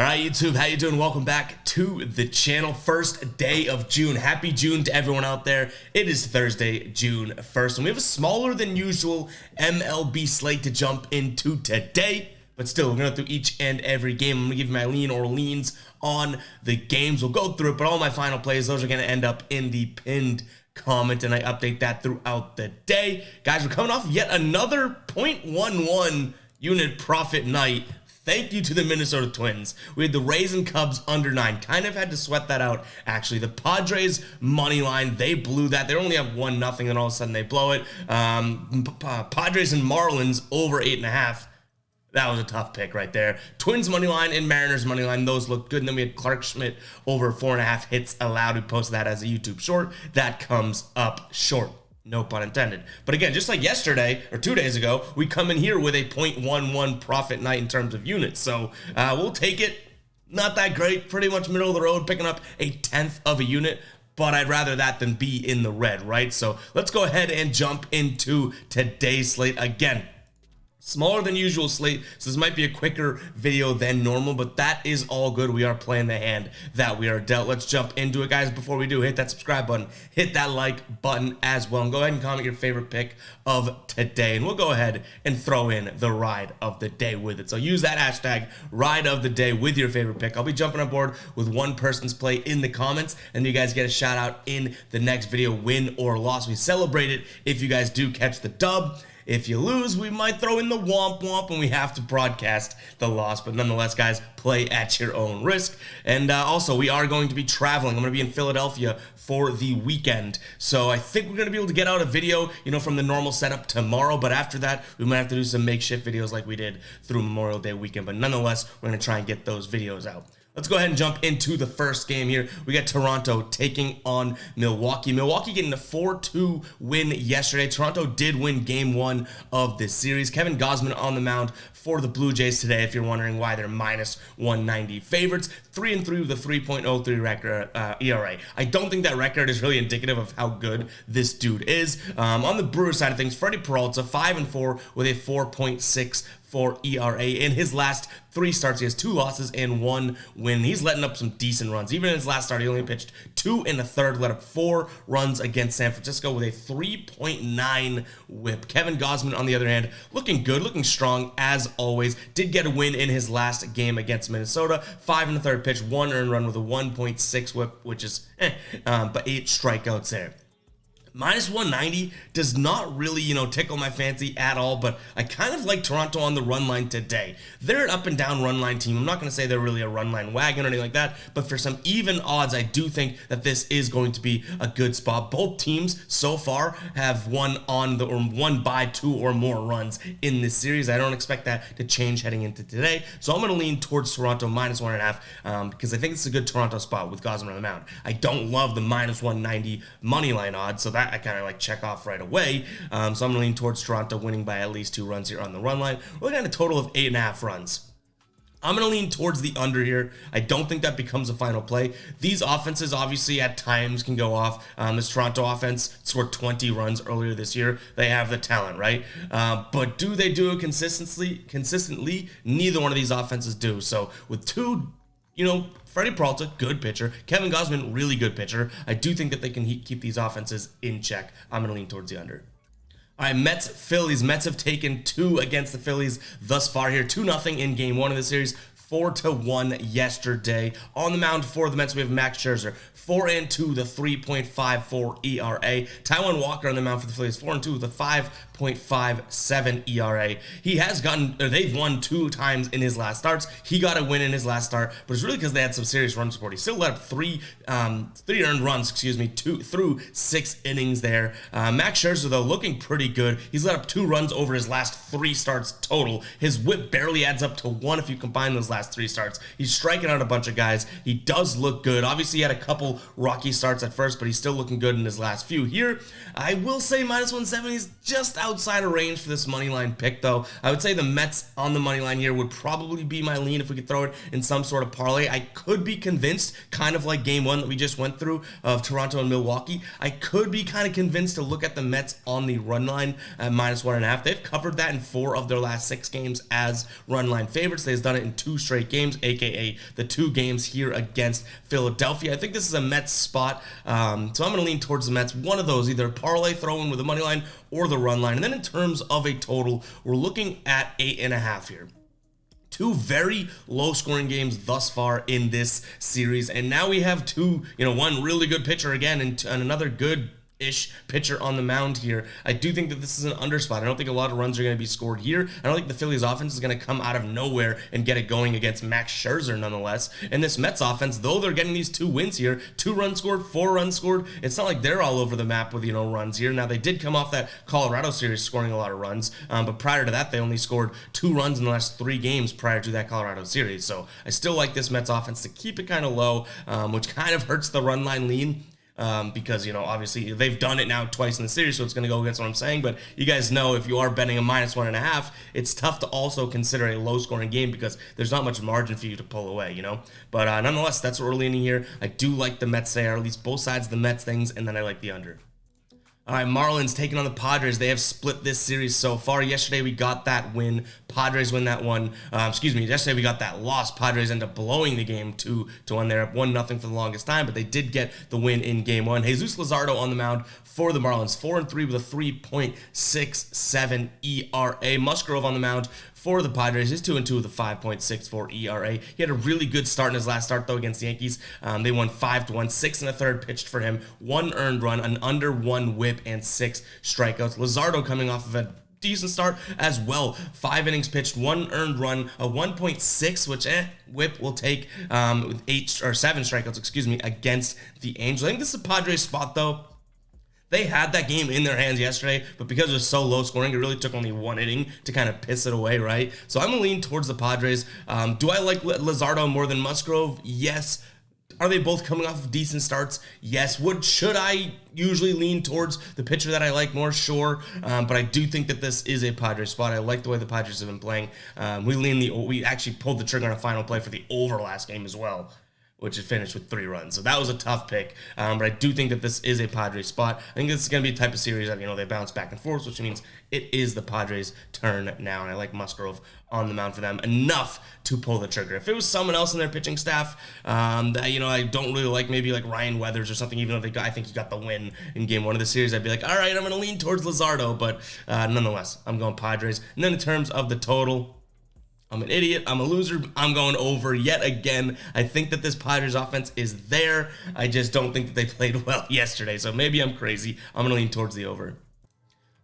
Alright YouTube, how you doing? Welcome back to the channel. First day of June. Happy June to everyone out there. It is Thursday, June 1st, and we have a smaller than usual MLB slate to jump into today. But still, we're going to go through each and every game. I'm going to give you my lean or leans on the games. We'll go through it, but all my final plays, those are going to end up in the pinned comment, and I update that throughout the day. Guys, we're coming off yet another 0.11 unit profit night. Thank you to the Minnesota Twins. We had the Rays and Cubs under 9. Kind of had to sweat that out, actually. The Padres money line, they blew that. They only have 1-0, and all of a sudden they blow it. Padres and Marlins over 8.5. That was a tough pick right there. Twins money line and Mariners money line, those looked good. And then we had Clark Schmidt over 4.5 hits allowed. We posted that as a YouTube short. That comes up short. No pun intended. But again, just like yesterday or 2 days ago, we come in here with a 0.11 profit night in terms of units. So we'll take it. Not that great. Pretty much middle of the road, picking up a 1/10 of a unit. But I'd rather that than be in the red, right? So let's go ahead and jump into today's slate. Again, smaller than usual slate, so this might be a quicker video than normal, but that is all good. We are playing the hand that we are dealt. Let's jump into it, guys. Before we do, hit that subscribe button, hit that like button as well, and go ahead and comment your favorite pick of today, and we'll go ahead and throw in the ride of the day with it. So use that hashtag ride of the day with your favorite pick. I'll be jumping on board with one person's play in the comments, and you guys get a shout out in the next video, win or loss. We celebrate it if you guys do catch the dub. If you lose, we might throw in the womp womp and we have to broadcast the loss. But nonetheless, guys, play at your own risk. And also, we are going to be traveling. I'm going to be in Philadelphia for the weekend. So I think we're going to be able to get out a video, from the normal setup tomorrow. But after that, we might have to do some makeshift videos like we did through Memorial Day weekend. But nonetheless, we're going to try and get those videos out. Let's go ahead and jump into the first game here. We got Toronto taking on Milwaukee. Milwaukee getting a 4-2 win yesterday. Toronto did win game 1 of this series. Kevin Gausman on the mound for the Blue Jays today, if you're wondering why they're minus 190 favorites. 3-3 with a 3.03 record ERA. I don't think that record is really indicative of how good this dude is. On the Brewers side of things, Freddie Peralta 5-4 with a 4.64 ERA. In his last 3 starts, he has 2 losses and 1 win. He's letting up some decent runs. Even in his last start, he only pitched 2 1/3, let up 4 runs against San Francisco with a 3.9 whip. Kevin Gausman, on the other hand, looking good, looking strong as always. Did get a win in his last game against Minnesota. 5 1/3 pitch, 1 earned run with a 1.6 whip, which is but 8 strikeouts there. Minus 190 does not really, tickle my fancy at all, but I kind of like Toronto on the run line today. They're an up and down run line team. I'm not going to say they're really a run line wagon or anything like that, but for some even odds, I do think that this is going to be a good spot. Both teams so far have won by 2 or more runs in this series. I don't expect that to change heading into today, so I'm going to lean towards Toronto minus 1.5 because I think it's a good Toronto spot with Gausman on the mound. I don't love the minus 190 money line odds, so that I kind of check off right away. So I'm going to lean towards Toronto winning by at least 2 runs here on the run line. We're looking at a total of 8.5 runs. I'm going to lean towards the under here. I don't think that becomes a final play. These offenses obviously at times can go off. This Toronto offense scored 20 runs earlier this year. They have the talent, right? But do they do it consistently? Neither one of these offenses do. So with 2, Freddie Peralta, good pitcher. Kevin Gausman, really good pitcher. I do think that they can keep these offenses in check. I'm going to lean towards the under. All right, Mets, Phillies. Mets have taken 2 against the Phillies thus far here. 2-0 in game 1 of the series. 4-1 yesterday. On the mound for the Mets, we have Max Scherzer. 4-2 with a 3.54 ERA. Taijuan Walker on the mound for the Phillies. 4-2 with a 5.57 ERA. They've won 2 times in his last starts. He got a win in his last start, but it's really because they had some serious run support. He still let up 3 earned runs, through 6 innings there. Max Scherzer, though, looking pretty good. He's let up 2 runs over his last 3 starts total. His whip barely adds up to 1 if you combine those last 3 starts. He's striking out a bunch of guys. He does look good. Obviously, he had a couple rocky starts at first, but he's still looking good in his last few. Here, I will say minus 170 is just outside of range for this money line pick, though. I would say the Mets on the money line here would probably be my lean if we could throw it in some sort of parlay. I could be convinced, kind of like game 1 that we just went through of Toronto and Milwaukee. I could be kind of convinced to look at the Mets on the run line at minus 1.5. They've covered that in 4 of their last 6 games as run line favorites. They've done it in 2 straight straight games, aka the 2 games here against Philadelphia. I think this is a Mets spot, so I'm going to lean towards the Mets. One of those, either parlay throw-in with the money line or the run line. And then in terms of a total, we're looking at 8.5 here. 2 very low-scoring games thus far in this series, and now we have 2, one really good pitcher again and another good-ish pitcher on the mound here. I do think that this is an under spot. I don't think a lot of runs are going to be scored here. I don't think the Phillies offense is going to come out of nowhere and get it going against Max Scherzer nonetheless. And this Mets offense, though they're getting these 2 wins here, 2 runs scored, 4 runs scored, it's not like they're all over the map with, runs here. Now, they did come off that Colorado series scoring a lot of runs, but prior to that, they only scored 2 runs in the last 3 games prior to that Colorado series. So I still like this Mets offense to keep it kind of low, which kind of hurts the run line lean. Because, obviously they've done it now twice in the series, so it's going to go against what I'm saying. But you guys know if you are betting a -1.5, it's tough to also consider a low-scoring game because there's not much margin for you to pull away, But nonetheless, that's what we're leaning here. I do like the Mets there, at least both sides of the Mets things, and then I like the under. All right, Marlins taking on the Padres. They have split this series so far. Yesterday, we got that win. Padres win that one. Yesterday, we got that loss. Padres end up blowing the game 2-1. They're up 1-0 for the longest time, but they did get the win in game 1. Jesus Luzardo on the mound for the Marlins. 4-3 with a 3.67 ERA. Musgrove on the mound for the Padres. He's 2-2 with a 5.64 ERA. He had a really good start in his last start, though, against the Yankees. They won 5-1, 6 1/3 pitched for him, 1 earned run, an under 1 whip, and 6 strikeouts. Luzardo coming off of a decent start as well. 5 innings pitched, 1 earned run, a 1.6, which whip will take with 7 strikeouts, against the Angels. I think this is a Padres spot, though. They had that game in their hands yesterday, but because it was so low scoring, it really took only 1 inning to kind of piss it away, right? So I'm going to lean towards the Padres. Do I like Luzardo more than Musgrove? Yes. Are they both coming off of decent starts? Yes. Should I usually lean towards the pitcher that I like more? Sure. But I do think that this is a Padres spot. I like the way the Padres have been playing. We actually pulled the trigger on a final play for the over last game as well, which is finished with 3 runs. So that was a tough pick. But I do think that this is a Padres spot. I think this is going to be a type of series that, they bounce back and forth, which means it is the Padres' turn now. And I like Musgrove on the mound for them enough to pull the trigger. If it was someone else in their pitching staff that, I don't really like, maybe like Ryan Weathers or something, even though I think he got the win in game 1 of the series, I'd be like, all right, I'm going to lean towards Luzardo. But nonetheless, I'm going Padres. And then in terms of the total, I'm an idiot. I'm a loser. I'm going over yet again. I think that this Padres offense is there. I just don't think that they played well yesterday. So maybe I'm crazy. I'm going to lean towards the over.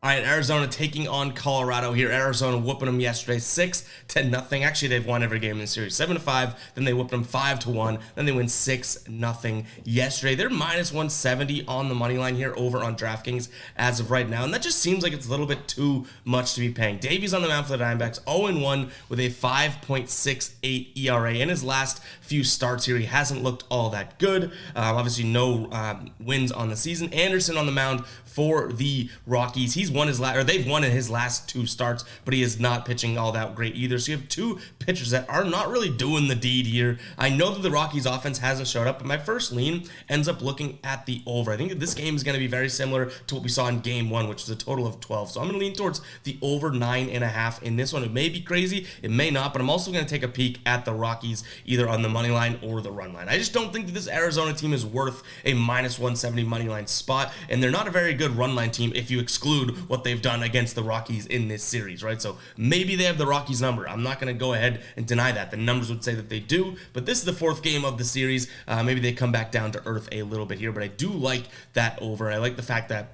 All right, Arizona taking on Colorado here. Arizona whooping them yesterday 6-0. Actually, they've won every game in the series 7-5. Then they whooped them 5-1. Then they win 6-0 yesterday. They're -170 on the money line here over on DraftKings as of right now. And that just seems like it's a little bit too much to be paying. Davies on the mound for the Diamondbacks, 0-1 with a 5.68 ERA. In his last few starts here, he hasn't looked all that good. Obviously, no wins on the season. Anderson on the mound for the Rockies. They've won in his last 2 starts, but he is not pitching all that great either. So you have 2 pitchers that are not really doing the deed here. I know that the Rockies offense hasn't showed up, but my first lean ends up looking at the over. I think that this game is going to be very similar to what we saw in game 1, which is a total of 12. So I'm going to lean towards the over 9.5 in this one. It may be crazy, it may not, but I'm also going to take a peek at the Rockies either on the money line or the run line. I just don't think that this Arizona team is worth a -170 money line spot, and they're not a very good run line team if you exclude what they've done against the Rockies in this series, right? So maybe they have the Rockies number. I'm not going to go ahead and deny that. The numbers would say that they do, but this is the 4th game of the series. Maybe they come back down to earth a little bit here, but I do like that over. I like the fact that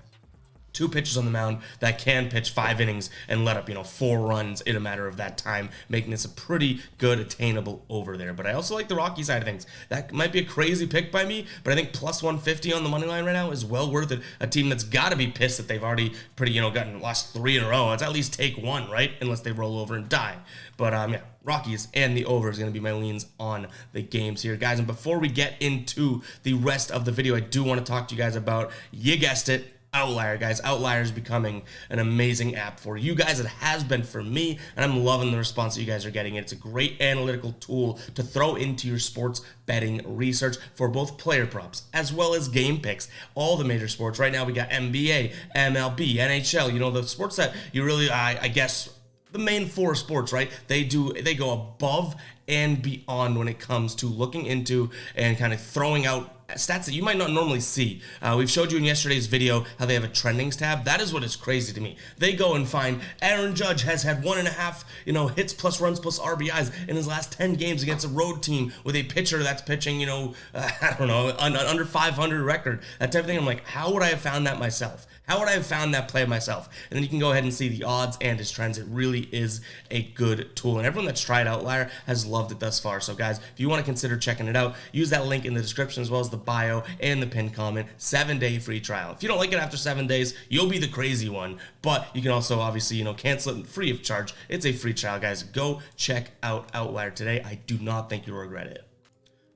2 pitchers on the mound that can pitch 5 innings and let up, 4 runs in a matter of that time, making this a pretty good attainable over there. But I also like the Rocky side of things. That might be a crazy pick by me, but I think plus 150 on the money line right now is well worth it. A team that's got to be pissed that they've already lost 3 in a row. Let's at least take 1, right? Unless they roll over and die. But yeah, Rockies and the over is going to be my leans on the games here, guys. And before we get into the rest of the video, I do want to talk to you guys about, you guessed it, Outlier, guys. Outlier is becoming an amazing app for you guys. It has been for me, and I'm loving the response that you guys are getting. It's a great analytical tool to throw into your sports betting research for both player props as well as game picks. All the major sports. Right now we got NBA, MLB, NHL, the sports that you really, I guess, the main four sports, right? They go above and beyond when it comes to looking into and kind of throwing out stats that you might not normally see. We've showed you in yesterday's video how they have a trendings tab. That is what is crazy to me. They go and find Aaron Judge has had 1.5, hits plus runs plus RBIs in his last 10 games against a road team with a pitcher that's pitching, I don't know, under 500 record, that type of thing. I'm like, how would I have found that myself? How would I have found that play myself? And then you can go ahead and see the odds and his trends. It really is a good tool. And everyone that's tried Outlier has loved it thus far. So guys, if you want to consider checking it out, use that link in the description as well as the bio and the pinned comment. 7-day free trial. If you don't like it after 7 days, you'll be the crazy one. But you can also obviously, cancel it free of charge. It's a free trial, guys. Go check out Outlier today. I do not think you'll regret it.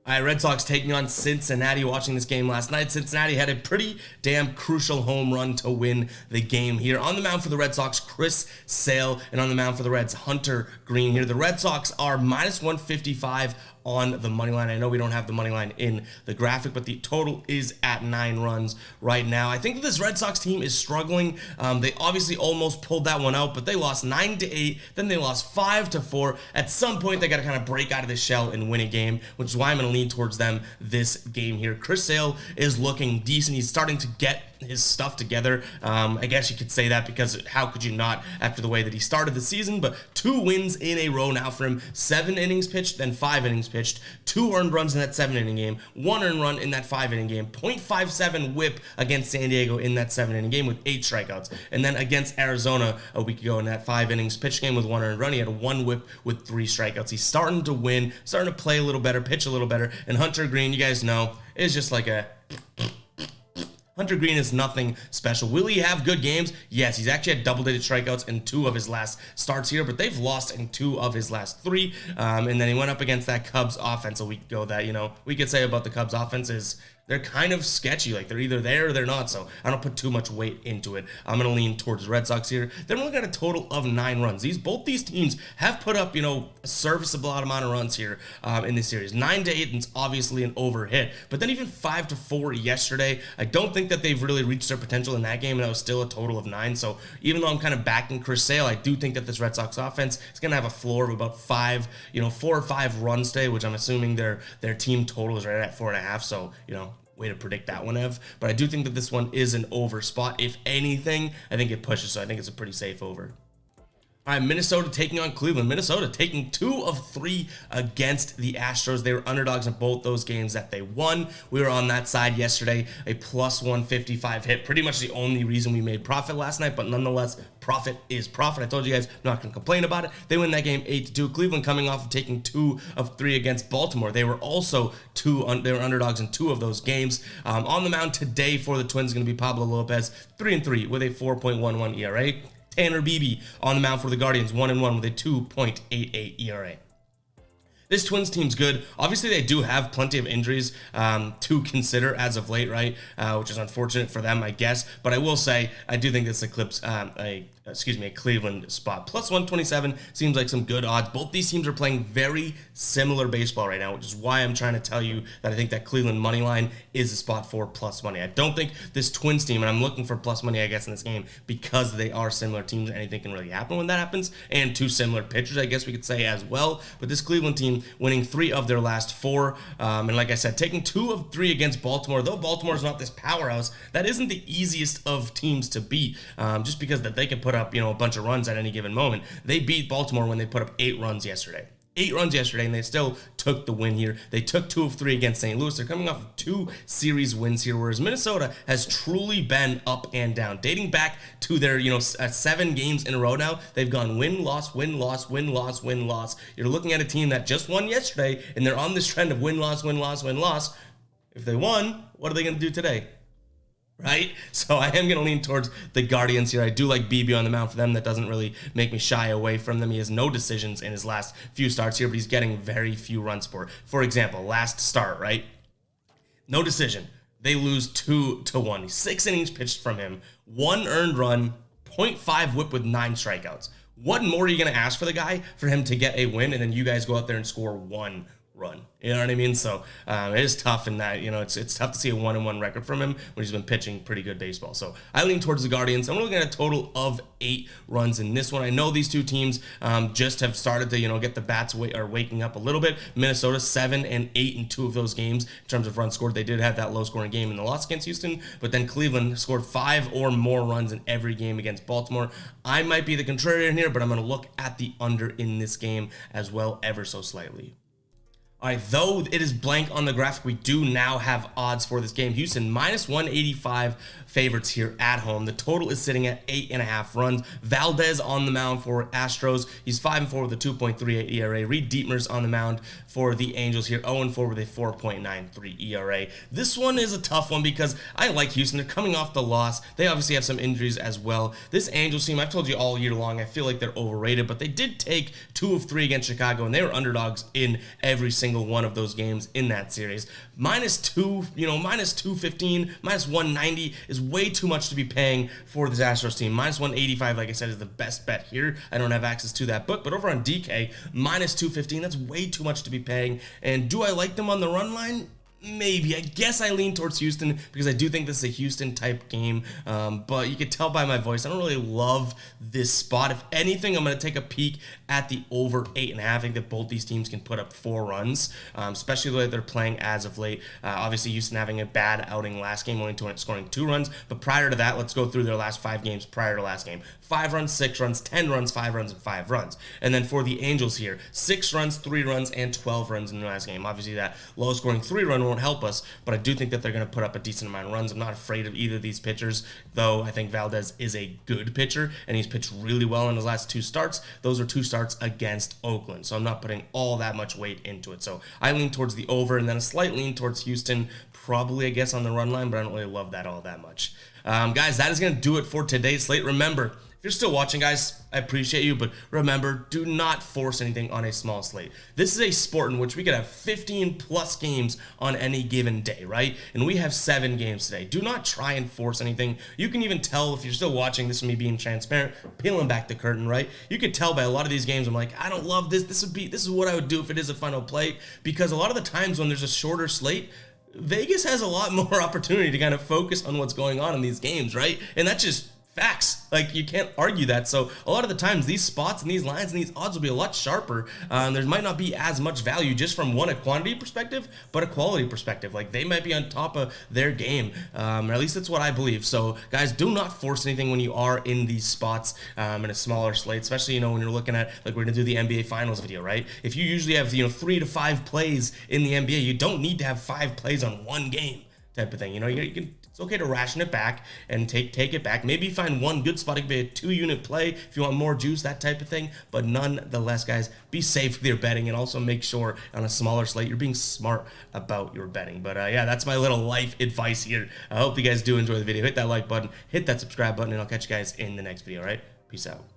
All right, Red Sox taking on Cincinnati. Watching this game last night, Cincinnati had a pretty damn crucial home run to win the game here. On the mound for the Red Sox, Chris Sale, and on the mound for the Reds, Hunter Green here. The Red Sox are minus 155 on the money line. I know we don't have the money line in the graphic, but the total is at 9 runs right now. I think that this Red Sox team is struggling. They obviously almost pulled that one out, but they lost 9-8, then they lost 5-4. At some point, they got to kind of break out of the shell and win a game, which is why I'm going to lean towards them this game here. Chris Sale is looking decent. He's starting to get his stuff together. I guess you could say that because how could you not after the way that he started the season, but 2 wins in a row now for him. 7 innings pitched, then 5 innings pitched, 2 earned runs in that 7-inning game, 1 earned run in that 5-inning game, .57 whip against San Diego in that 7-inning game with 8 strikeouts, and then against Arizona a week ago in that 5 innings pitch game with 1 earned run, he had 1 whip with 3 strikeouts. He's starting to win, starting to play a little better, pitch a little better, and Hunter Green, you guys know, is just like a Hunter Green is nothing special. Will he have good games? Yes, he's actually had double-digit strikeouts in 2 of his last starts here, but they've lost in 2 of his last 3. And then he went up against that Cubs offense a week ago that, we could say about the Cubs offense is they're kind of sketchy. Like, they're either there or they're not, so I don't put too much weight into it. I'm going to lean towards the Red Sox here. They're looking at a total of 9 runs. Both these teams have put up, a serviceable amount of runs here in this series. 9-8, and it's obviously an overhit. But then even 5-4 yesterday, I don't think that they've really reached their potential in that game, and that was still a total of 9. So even though I'm kind of backing Chris Sale, I do think that this Red Sox offense is going to have a floor of about 4 or 5 runs today, which I'm assuming their team total is right at 4.5. So, way to predict that one, Ev. But I do think that this one is an over spot. If anything, I think it pushes, so I think it's a pretty safe over. All right, Minnesota taking on Cleveland. Minnesota taking 2 of 3 against the Astros. They were underdogs in both those games that they won. We were on that side yesterday, a plus 155 hit. Pretty much the only reason we made profit last night, but nonetheless, profit is profit. I told you guys I'm not going to complain about it. They win that game 8-2. Cleveland coming off of taking 2 of 3 against Baltimore. They were also they were underdogs in 2 of those games. On the mound today for the Twins is going to be Pablo Lopez, 3-3 with a 4.11 ERA. Tanner Beebe on the mound for the Guardians, 1-1 with a 2.88 ERA. This Twins team's good. Obviously, they do have plenty of injuries to consider as of late, right? Which is unfortunate for them, I guess. But I will say, I do think this eclipse a Cleveland spot. Plus 127 seems like some good odds. Both these teams are playing very similar baseball right now, which is why I'm trying to tell you that I think that Cleveland money line is a spot for plus money. I don't think this Twins team, and I'm looking for plus money, I guess, in this game because they are similar teams. Anything can really happen when that happens. And 2 similar pitchers, I guess we could say as well. But this Cleveland team winning 3 of their last 4. And like I said, taking 2 of 3 against Baltimore. Though Baltimore's not this powerhouse, that isn't the easiest of teams to beat just because that they can put up, a bunch of runs at any given moment. They beat Baltimore when they put up 8 runs yesterday. 8 runs yesterday, and they still took the win here. They took 2 of 3 against St. Louis. They're coming off of 2 series wins here, whereas Minnesota has truly been up and down. Dating back to their, 7 games in a row now, they've gone win, loss, win, loss, win, loss, win, loss. You're looking at a team that just won yesterday, and they're on this trend of win, loss, win, loss, win, loss. If they won, what are they going to do today? Right? So I am going to lean towards the Guardians here. I do like BB on the mound for them. That doesn't really make me shy away from them. He has no decisions in his last few starts here, but he's getting very few runs for example, last start, right? No decision. They lose 2-1. 6 innings pitched from him. 1 earned run, 0.5 whip with 9 strikeouts. What more are you going to ask for the guy for him to get a win, and then you guys go out there and score 1 run. You know what I mean? So it is tough in that, it's tough to see a 1-1 record from him when he's been pitching pretty good baseball. So I lean towards the Guardians. I'm looking at a total of 8 runs in this one. I know these two teams just have started to, get the bats waking up a little bit. Minnesota 7 and 8 in 2 of those games in terms of runs scored. They did have that low scoring game in the loss against Houston, but then Cleveland scored 5 or more runs in every game against Baltimore. I might be the contrarian here, but I'm going to look at the under in this game as well, ever so slightly. All right, though it is blank on the graphic, we do now have odds for this game. Houston minus 185 favorites here at home. The total is sitting at 8.5 runs. Valdez on the mound for Astros. He's 5-4 with a 2.38 ERA. Reed Dietmer's on the mound for the Angels here, 0-4 with a 4.93 ERA. This one is a tough one because I like Houston. They're coming off the loss. They obviously have some injuries as well. This Angels team, I've told you all year long, I feel like they're overrated, but they did take 2 of 3 against Chicago, and they were underdogs in every single one of those games in that series. -2, minus 215, minus 190 is way too much to be paying for this Astros team. Minus 185, like I said, is the best bet here. I don't have access to that book, but over on DK, minus 215, that's way too much to be paying. And do I like them on the run line? Maybe. I guess I lean towards Houston because I do think this is a Houston type game, but you can tell by my voice I don't really love this spot. If anything, I'm going to take a peek at the over 8.5. I think that both these teams can put up 4 runs, especially the way they're playing as of late. Obviously, Houston having a bad outing last game, only scoring 2 runs, but prior to that, let's go through their last 5 games prior to last game. 5 runs, 6 runs, 10 runs, 5 runs, and 5 runs. And then for the Angels here, 6 runs, 3 runs, and 12 runs in the last game. Obviously, that low-scoring 3-run won't help us, but I do think that they're going to put up a decent amount of runs. I'm not afraid of either of these pitchers, though I think Valdez is a good pitcher, and he's pitched really well in his last 2 starts. Those are 2 starts against Oakland, so I'm not putting all that much weight into it. So I lean towards the over, and then a slight lean towards Houston, probably, I guess, on the run line, but I don't really love that all that much. Guys, that is going to do it for today's slate. Remember, if you're still watching, guys, I appreciate you, but remember, do not force anything on a small slate. This is a sport in which we could have 15 plus games on any given day, right? And we have 7 games today. Do not try and force anything. You can even tell, if you're still watching, this is me being transparent, peeling back the curtain, right? You could tell by a lot of these games, I'm like, I don't love this. This is what I would do if it is a final play, because a lot of the times when there's a shorter slate, Vegas has a lot more opportunity to kind of focus on what's going on in these games, right? And that's just facts. Like, you can't argue that. So a lot of the times these spots and these lines and these odds will be a lot sharper. There might not be as much value just from a quantity perspective, but a quality perspective. Like, they might be on top of their game, or at least that's what I believe. So guys, do not force anything when you are in these spots in a smaller slate, especially when you're looking at, like, we're gonna do the NBA Finals video, right? If you usually have 3 to 5 plays in the NBA, you don't need to have 5 plays on one game type of thing. You can. It's okay to ration it back and take it back. Maybe find one good spot. It could be a 2-unit play if you want more juice, that type of thing. But nonetheless, guys, be safe with your betting, and also make sure on a smaller slate you're being smart about your betting. But yeah, that's my little life advice here. I hope you guys do enjoy the video. Hit that like button, hit that subscribe button, and I'll catch you guys in the next video, all right? Peace out.